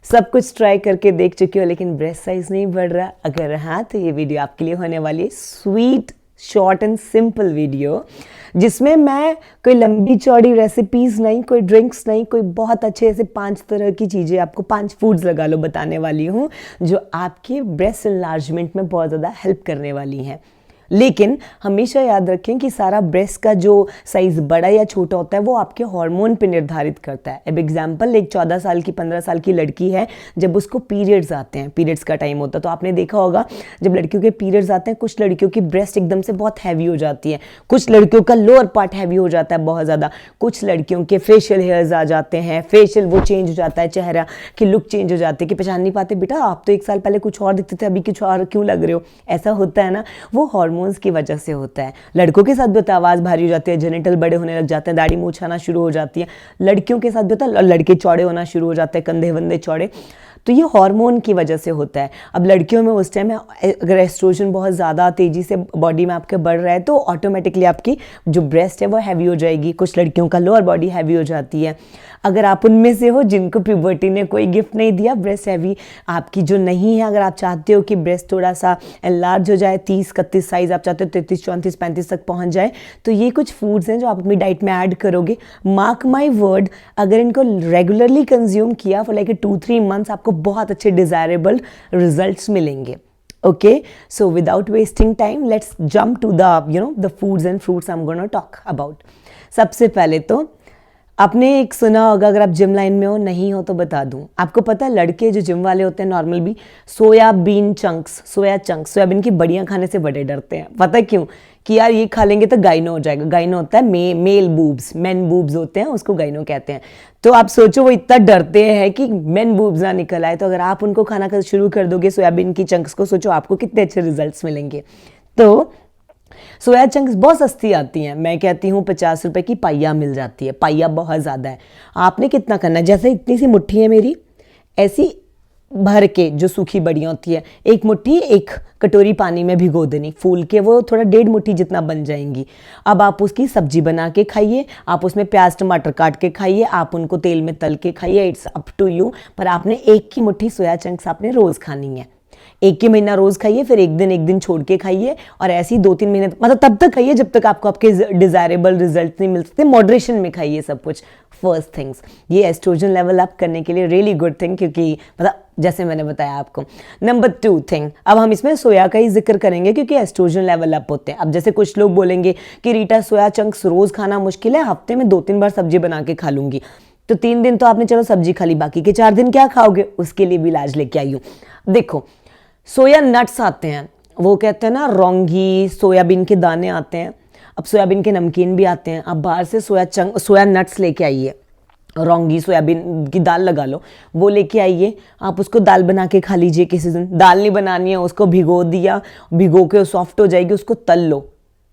सब कुछ ट्राई करके देख चुकी हो लेकिन ब्रेस्ट साइज नहीं बढ़ रहा? अगर हाँ तो ये वीडियो आपके लिए होने वाली है sweet short and simple video, जिसमें मैं कोई लंबी चौड़ी रेसिपीज नहीं, कोई ड्रिंक्स नहीं, कोई बहुत अच्छे ऐसे 5 तरह की चीज़ें, आपको 5 फूड्स लगा लो, बताने वाली हूँ जो आपके ब्रेस्ट एनलार्जमेंट में बहुत ज़्यादा हेल्प करने वाली हैं। लेकिन हमेशा याद रखें कि सारा ब्रेस्ट का जो साइज़ बड़ा या छोटा होता है वो आपके हार्मोन पे निर्धारित करता है। अब एग्जांपल, एक 14 साल की 15 साल की लड़की है, जब उसको पीरियड्स आते हैं, पीरियड्स का टाइम होता है, तो आपने देखा होगा जब लड़कियों के पीरियड्स आते हैं कुछ लड़कियों की ब्रेस्ट एकदम से बहुत हैवी हो जाती है, कुछ लड़कियों का लोअर पार्ट हैवी हो जाता है बहुत ज़्यादा, कुछ लड़कियों के फेशियल हेयर्स आ जाते हैं, फेशियल वो चेंज हो जाता है, चेहरा की लुक चेंज हो जाती है कि पहचान नहीं पाते बेटा आप तो 1 साल पहले कुछ और दिखते थे, अभी कुछ और क्यों लग रहे हो। ऐसा होता है ना, वो हार्मोन्स की वजह से होता है। लड़कों के साथ भी होता है, आवाज़ भारी हो जाती है, जेनिटल बड़े होने लग जाते हैं, दाढ़ी मूंछ आना शुरू हो जाती है। लड़कियों के साथ भी होता है, लड़के चौड़े होना शुरू हो जाते हैं, कंधे वंधे चौड़े, तो ये हार्मोन की वजह से होता है। अब लड़कियों में उस टाइम अगर एस्ट्रोजन बहुत ज़्यादा तेज़ी से बॉडी में आपके बढ़ रहा है तो ऑटोमेटिकली आपकी जो ब्रेस्ट है वो हैवी हो जाएगी। कुछ लड़कियों का लोअर बॉडी हैवी हो जाती है। अगर आप उनमें से हो जिनको प्यूबर्टी ने कोई गिफ्ट नहीं दिया, ब्रेस्ट हैवी आपकी जो नहीं है, अगर आप चाहते हो कि ब्रेस्ट थोड़ा सा एनलार्ज हो जाए, 30-31 साइज़ आप चाहते हो 33-34-35 तक पहुंच जाए, तो ये कुछ फूड्स हैं जो आप अपनी डाइट में ऐड करोगे। मार्क माई वर्ड, अगर इनको रेगुलरली कंज्यूम किया फॉर लाइक 2-3 मंथ्स, आपको बहुत अच्छे डिज़ायरेबल रिजल्ट्स मिलेंगे। Okay, so without wasting time, let's jump to the foods and fruits I'm going to talk about. सबसे पहले तो आपने एक सुना होगा, अगर आप जिम लाइन में हो, नहीं हो तो बता दूं, आपको पता है लड़के जो जिम वाले होते हैं नॉर्मल भी सोयाबीन सोयाबीन की बड़ियां खाने से बड़े डरते हैं। पता है क्यों? कि यार ये खा लेंगे तो गाइनो हो जाएगा। गाइनो होता है मेल बूब्स, मेन बूब्स होते हैं, उसको गाइनो कहते हैं। तो आप सोचो वो इतना डरते हैं कि मेन बूब्स ना निकल आए, तो अगर आप उनको खाना शुरू कर दोगे सोयाबीन की चंक्स को, सोचो आपको कितने अच्छे रिजल्ट्स मिलेंगे। तो सोया चंक्स बहुत सस्ती आती हैं, मैं कहती हूँ 50 रुपए की पाइया मिल जाती है। पाइया बहुत ज़्यादा है। आपने कितना करना है, जैसे इतनी सी मुट्ठी है मेरी, ऐसी भर के जो सूखी बड़ियाँ होती है, एक मुट्ठी एक कटोरी पानी में भिगो देनी, फूल के वो थोड़ा 1.5 मुट्ठी जितना बन जाएंगी। अब आप उसकी सब्जी बना के खाइए, आप उसमें प्याज टमाटर काट के खाइए, आप उनको तेल में तल के खाइए, इट्स अप टू यू। पर आपने एक की मुट्ठी सोया चंक्स आपने रोज़ खानी है। एक ही महीना रोज खाइए, फिर एक दिन छोड़ के खाइए, और ऐसे ही 2-3 महीने मतलब तब तक खाइए जब तक आपको आपके डिजायरेबल रिजल्ट नहीं मिल सकते। मॉडरेशन में खाइए सब कुछ। फर्स्ट थिंग्स, ये एस्ट्रोजन लेवल अप करने के लिए रियली गुड थिंग, क्योंकि मतलब जैसे मैंने बताया आपको। नंबर 2 थिंग, अब हम इसमें सोया का ही जिक्र करेंगे क्योंकि एस्ट्रोजन लेवल अप होते हैं। अब जैसे कुछ लोग बोलेंगे कि रीटा सोया चंक्स रोज खाना मुश्किल है, हफ्ते में 2-3 बार सब्जी बना के खा लूंगी, तो 3 दिन तो आपने चलो सब्जी खा ली, बाकी के 4 दिन क्या खाओगे? उसके लिए भी इलाज लेके आई हूँ। देखो, सोया नट्स आते हैं, वो कहते हैं ना रौंगी, सोयाबीन के दाने आते हैं, अब सोयाबीन के नमकीन भी आते हैं। आप बाहर से सोया नट्स लेके आइए, रौंगी सोयाबीन की दाल लगा लो, वो लेके आइए, आप उसको दाल बना के खा लीजिए किसी दिन। दाल नहीं बनानी है, उसको भिगो दिया, भिगो के सॉफ्ट हो जाएगी, उसको तल लो,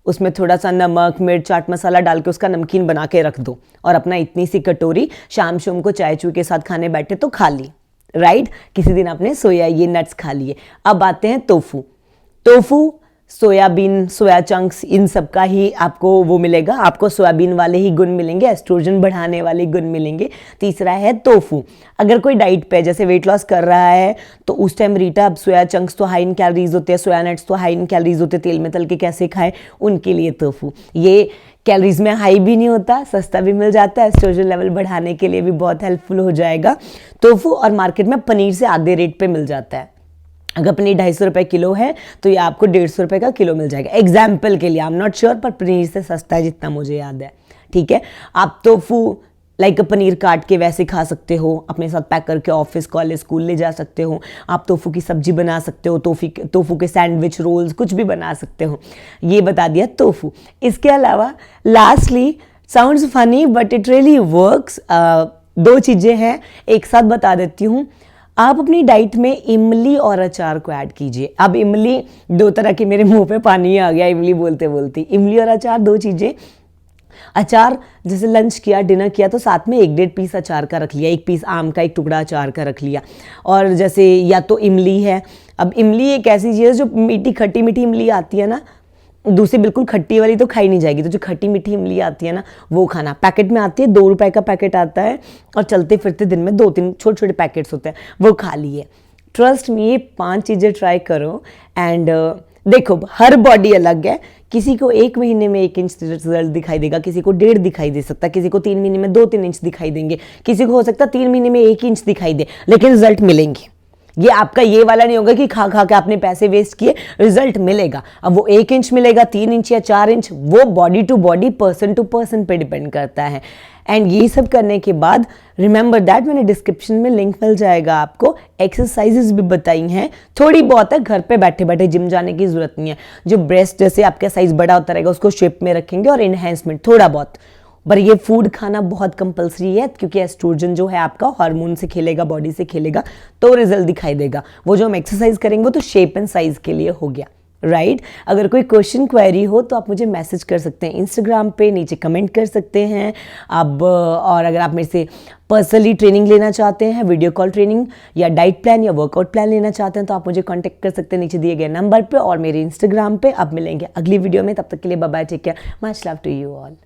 उसमें थोड़ा सा नमक मिर्च चाट मसाला डाल के उसका नमकीन बना के रख दो, और अपना इतनी सी कटोरी शाम को चाय चू के साथ खाने बैठे तो खा ली, राइट। किसी दिन आपने सोया ये नट्स खा लिए। अब आते हैं टोफू, सोयाबीन, सोया चंक्स, इन सब का ही आपको वो मिलेगा, आपको सोयाबीन वाले ही गुण मिलेंगे, एस्ट्रोजन बढ़ाने वाले गुण मिलेंगे। तीसरा है टोफू। अगर कोई डाइट पे जैसे वेट लॉस कर रहा है तो उस टाइम रीटा, अब सोया चंक्स तो हाई इन कैलोरीज होते हैं, सोया नट्स तो हाई इन कैलोरीज होते हैं, तेल में तल के कैसे खाएं, उनके लिए टोफू। ये कैलोरीज में हाई भी नहीं होता, सस्ता भी मिल जाता है, एस्ट्रोजन लेवल बढ़ाने के लिए भी बहुत हेल्पफुल हो जाएगा टोफू। और मार्केट में पनीर से आधे रेट पे मिल जाता है। अगर पनीर 250 रुपये किलो है तो ये आपको 150 रुपये का किलो मिल जाएगा। एग्जाम्पल के लिए, आई एम नॉट श्योर, पर पनीर से सस्ता है जितना मुझे याद है, ठीक है। आप टोफू लाइक पनीर काट के वैसे खा सकते हो, अपने साथ पैक करके ऑफिस कॉलेज स्कूल ले जा सकते हो। आप टोफू की सब्जी बना सकते हो, टोफू के सैंडविच रोल्स कुछ भी बना सकते हो। ये बता दिया टोफू। इसके अलावा lastly, sounds funny but it really works, 2 चीज़ें हैं एक साथ बता देती हूँ। आप अपनी डाइट में इमली और अचार को ऐड कीजिए। अब इमली 2 तरह की, मेरे मुंह पे पानी आ गया इमली बोलते बोलते। इमली और अचार 2 चीज़ें। अचार जैसे लंच किया, डिनर किया तो साथ में 1-1.5 पीस अचार का रख लिया, 1 पीस आम का, 1 टुकड़ा अचार का रख लिया। और जैसे या तो इमली है, अब इमली एक ऐसी चीज़ है जो मीठी खट्टी मीठी इमली आती है ना, दूसरी बिल्कुल खट्टी वाली तो खाई नहीं जाएगी, तो जो खट्टी मीठी इमली आती है ना वो खाना। पैकेट में आती है, 2 रुपए का पैकेट आता है और चलते फिरते दिन में 2-3 छोटे छोटे पैकेट्स होते हैं, वो खा लिए। ट्रस्ट मी, ये 5 चीज़ें ट्राई करो एंड देखो हर बॉडी अलग है, किसी को 1 महीने में 1 इंच रिजल्ट दिखाई देगा, किसी को 1.5 दिखाई दे सकता है, किसी को 3 महीने में 2-3 इंच दिखाई देंगे, किसी को हो सकता है 3 महीने में 1 इंच दिखाई दे, लेकिन रिजल्ट मिलेंगे। ये आपका ये वाला नहीं होगा कि खा खा के आपने पैसे वेस्ट किए, रिजल्ट मिलेगा। अब वो 1 इंच मिलेगा, 3 इंच या 4 इंच, वो body to body, person to person पे डिपेंड करता है। एंड ये सब करने के बाद रिमेंबर दैट मैंने डिस्क्रिप्शन में लिंक मिल जाएगा आपको, एक्सरसाइजेस भी बताई हैं, थोड़ी बहुत है, घर पे बैठे बैठे जिम जाने की जरूरत नहीं है। जो ब्रेस्ट जैसे आपका साइज बड़ा होता रहेगा उसको शेप में रखेंगे और इनहेंसमेंट थोड़ा बहुत। पर ये फूड खाना बहुत कंपलसरी है, क्योंकि एस्ट्रोजन जो है आपका हार्मोन से खेलेगा, बॉडी से खेलेगा, तो रिजल्ट दिखाई देगा। वो जो हम एक्सरसाइज करेंगे वो तो शेप एंड साइज के लिए हो गया, राइट। अगर कोई क्वेश्चन क्वेरी हो तो आप मुझे मैसेज कर सकते हैं इंस्टाग्राम पे, नीचे कमेंट कर सकते हैं अब। और अगर आप मेरे से पर्सनली ट्रेनिंग लेना चाहते हैं, वीडियो कॉल ट्रेनिंग या डाइट प्लान या वर्कआउट प्लान लेना चाहते हैं, तो आप मुझे कांटेक्ट कर सकते हैं नीचे दिए गए नंबर पे और मेरे इंस्टाग्राम पे। अब मिलेंगे अगली वीडियो में, तब तक के लिए bye bye, take care, much love to you all.